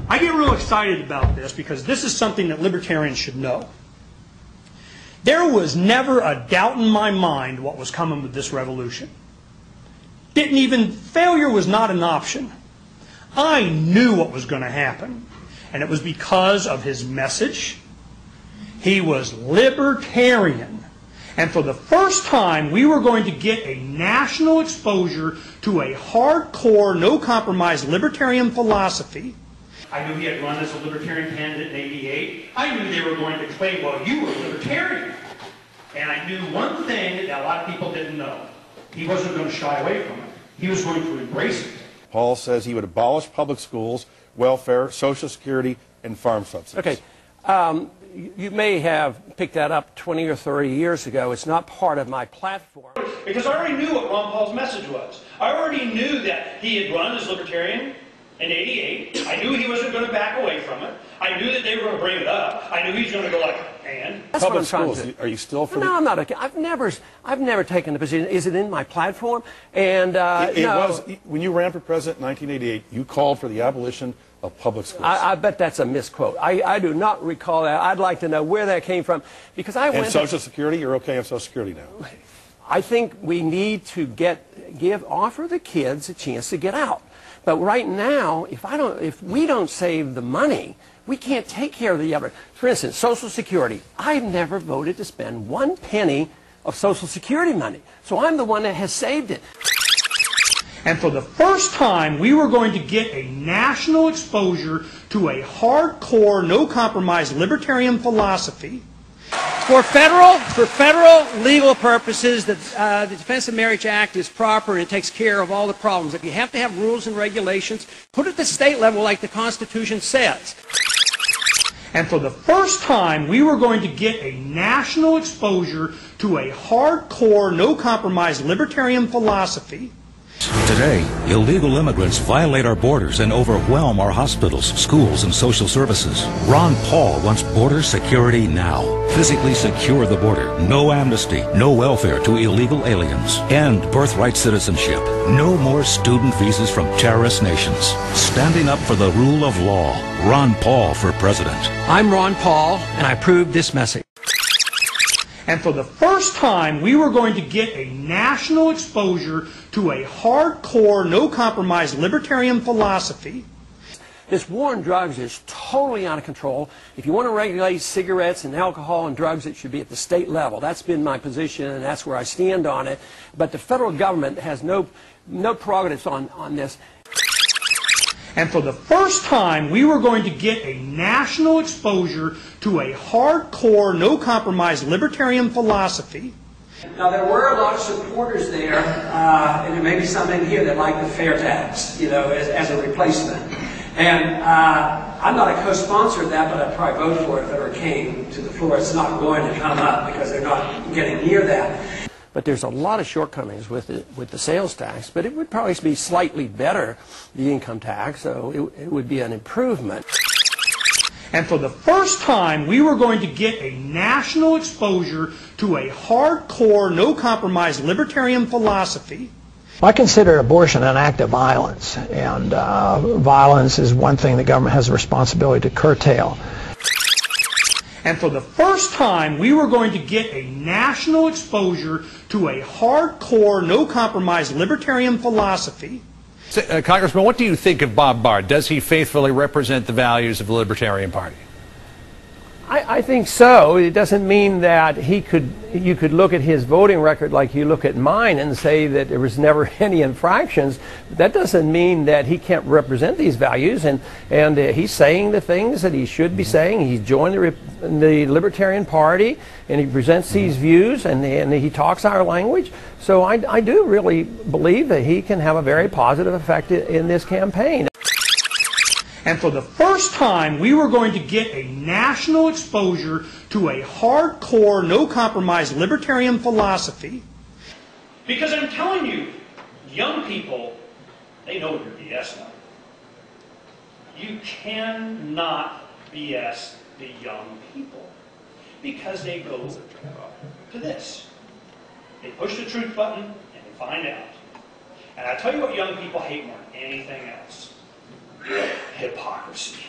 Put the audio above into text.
I get real excited about this because this is something that libertarians should know. There was never a doubt in my mind what was coming with this revolution. Failure was not an option. I knew what was going to happen, and it was because of his message. He was libertarian, and for the first time we were going to get a national exposure to a hardcore, no-compromise libertarian philosophy. I knew he had run as a libertarian candidate in '88. I knew they were going to claim, well, you were libertarian. And I knew one thing that a lot of people didn't know. He wasn't going to shy away from it. He was going to embrace it. Paul says he would abolish public schools, welfare, Social Security, and farm subsidies. Okay. You may have picked that up 20 or 30 years ago. It's not part of my platform. Because I already knew what Ron Paul's message was. I already knew that he had run as libertarian in '88. I knew he wasn't going to back away from it. I knew that they were going to bring it up. I knew he was going to go like, and that's public what I'm trying schools. to do. Are you still for? No, I'm not. Okay. I've never taken the position. Is it in my platform? And it no. was when you ran for president in 1988. You called for the abolition of public schools. I bet that's a misquote. I do not recall that. I'd like to know where that came from because I went. And Social Security, you're okay on Social Security now. I think we need to offer the kids a chance to get out. But right now, if we don't save the money, we can't take care of the other. For instance, Social Security. I've never voted to spend 1 penny of Social Security money. So I'm the one that has saved it. And for the first time, we were going to get a national exposure to a hardcore, no-compromise libertarian philosophy. For federal legal purposes, the Defense of Marriage Act is proper and it takes care of all the problems. If you have to have rules and regulations, put it at the state level like the Constitution says. And for the first time, we were going to get a national exposure to a hardcore, no-compromise libertarian philosophy. Today, illegal immigrants violate our borders and overwhelm our hospitals, schools, and social services. Ron Paul wants border security now. Physically secure the border. No amnesty, no welfare to illegal aliens. End birthright citizenship. No more student visas from terrorist nations. Standing up for the rule of law. Ron Paul for president. I'm Ron Paul, and I approve this message. And for the first time, we were going to get a national exposure to a hardcore, no-compromise libertarian philosophy. This war on drugs is totally out of control. If you want to regulate cigarettes and alcohol and drugs, it should be at the state level. That's been my position, and that's where I stand on it. But the federal government has no prerogatives on this. And for the first time, we were going to get a national exposure to a hardcore, no-compromise libertarian philosophy. Now, there were a lot of supporters there, and there may be some in here that like the fair tax, as a replacement. And I'm not a co-sponsor of that, but I'd probably vote for it if it ever came to the floor. It's not going to come up because they're not getting near that. But there's a lot of shortcomings with the sales tax, but it would probably be slightly better, the income tax, so it would be an improvement. And for the first time, we were going to get a national exposure to a hardcore, no-compromise libertarian philosophy. I consider abortion an act of violence, and violence is one thing the government has a responsibility to curtail. And for the first time, we were going to get a national exposure to a hardcore, no-compromise libertarian philosophy. Congressman, what do you think of Bob Bard? Does he faithfully represent the values of the Libertarian Party? I think so. It doesn't mean that you could look at his voting record like you look at mine and say that there was never any infractions. That doesn't mean that he can't represent these values, and he's saying the things that he should be saying. He's joined the Libertarian Party, and he presents these views, and he talks our language. So I do really believe that he can have a very positive effect in this campaign. And for the first time, we were going to get a national exposure to a hardcore, no-compromise libertarian philosophy. Because I'm telling you, young people, they know your BS now. You cannot BS the young people because they go to this. They push the truth button and they find out. And I tell you what young people hate more than anything else. Hypocrisy.